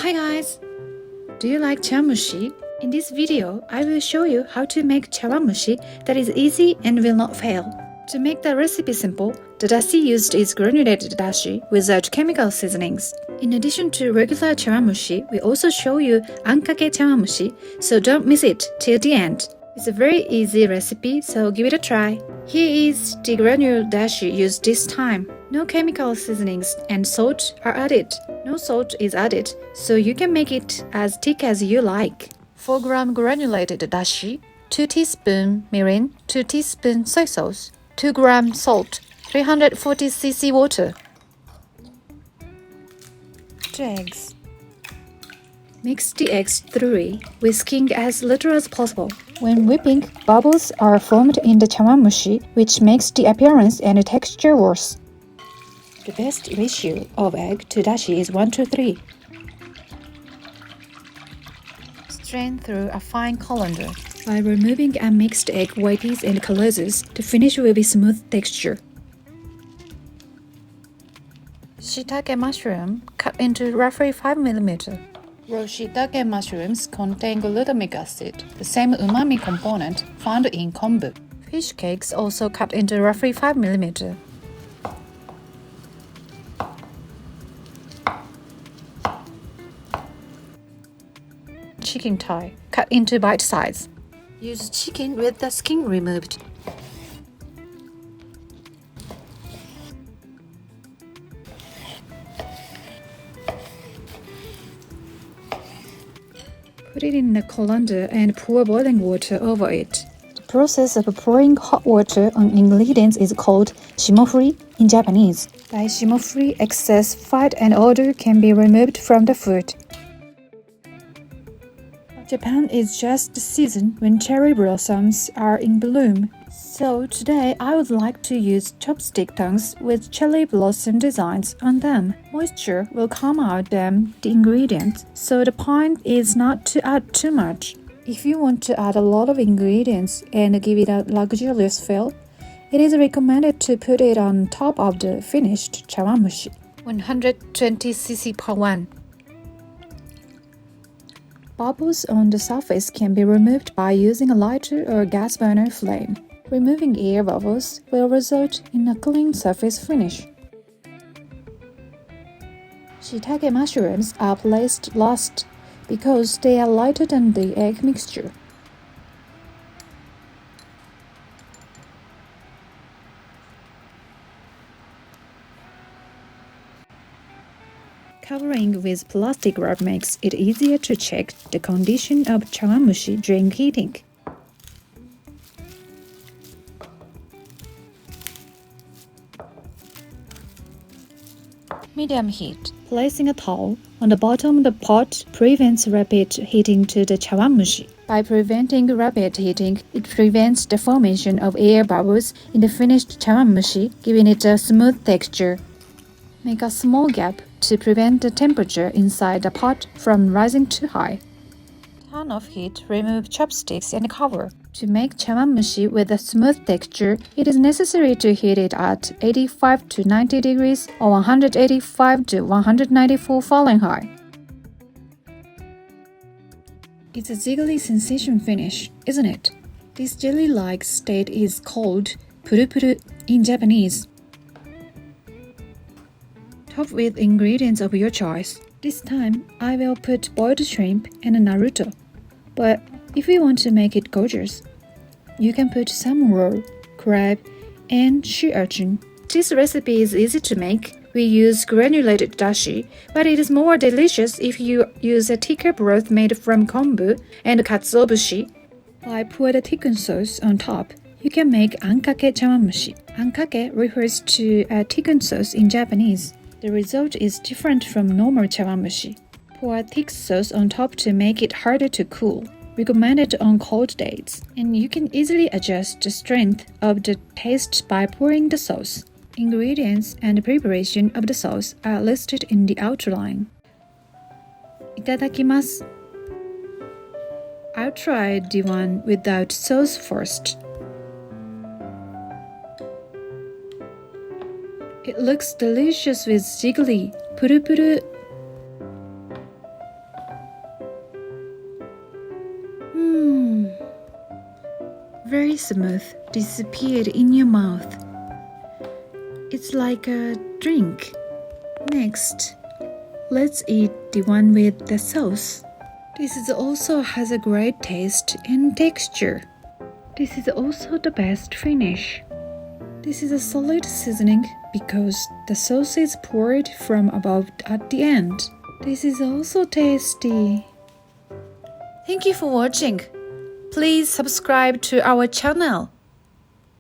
Hi guys! Do you like chawanmushi? In this video, I will show you how to make chawanmushi that is easy and will not fail. To make the recipe simple, the dashi used is granulated dashi without chemical seasonings. In addition to regular chawanmushi, we also show you Ankake chawanmushi, so don't miss it till the end. It's a very easy recipe, so give it a try. Here is the granule dashi used this time. No chemical seasonings and salt are added. No salt is added, so you can make it as thick as you like. 4-gram granulated dashi, 2 teaspoons mirin, 2 teaspoons soy sauce, 2 grams salt, 340 cc water. 2 eggs. Mix the eggs thoroughly, whisking as little as possible. When whipping, bubbles are formed in the chawanmushi, which makes the appearance and texture worse. The best ratio of egg to dashi is 1:3. Strain through a fine colander. By removing unmixed egg whites and colors, the finish will be smooth texture. Shiitake mushroom cut into roughly 5 mm. Raw shiitake mushrooms contain glutamic acid, the same umami component found in kombu. Fish cakes also cut into roughly 5 mm. Chicken thigh, cut into bite size. Use chicken with the skin removed. Put it in a colander and pour boiling water over it. The process of pouring hot water on ingredients is called shimofuri in Japanese. By shimofuri, excess fat and odor can be removed from the food. Japan is just the season when cherry blossoms are in bloom. So today I would like to use chopstick tongues with cherry blossom designs on them. Moisture will come out from the ingredients, so the point is not to add too much. If you want to add a lot of ingredients and give it a luxurious feel, it is recommended to put it on top of the finished chawanmushi. 120 cc per one. Bubbles on the surface can be removed by using a lighter or gas burner flame. Removing air bubbles will result in a clean surface finish. Shiitake mushrooms are placed last because they are lighter than the egg mixture. Covering with plastic wrap makes it easier to check the condition of chawanmushi during heating. Medium heat. Placing a towel on the bottom of the pot prevents rapid heating to the chawanmushi. By preventing rapid heating, it prevents the formation of air bubbles in the finished chawanmushi, giving it a smooth texture. Make a small gap to prevent the temperature inside the pot from rising too high. Turn off heat, remove chopsticks and cover. To make chawanmushi with a smooth texture, it is necessary to heat it at 85 to 90 degrees or 185 to 194 Fahrenheit. It's a jiggly sensation finish, isn't it? This jelly-like state is called puru-puru in Japanese. Top with ingredients of your choice. This time, I will put boiled shrimp and naruto. But if you want to make it gorgeous, you can put salmon roll, crab, and sea urchin. This recipe is easy to make. We use granulated dashi, but it is more delicious if you use a thicker broth made from kombu and katsuobushi. By pour the thickened sauce on top, you can make Ankake chawanmushi. Ankake refers to a thickened sauce in Japanese. The result is different from normal chawanmushi. Pour thick sauce on top to make it harder to cool. Recommended on cold days. And you can easily adjust the strength of the taste by pouring the sauce. Ingredients and preparation of the sauce are listed in the outline. Itadakimasu. I'll try the one without sauce first. It looks delicious with jiggly, puru-puru Very smooth, disappeared in your mouth. It's like a drink. Next, let's eat the one with the sauce. This also has a great taste and texture. This is also the best finish. This is a solid seasoning because the sauce is poured from above at the end. This is also tasty. Thank you for watching. Please subscribe to our channel.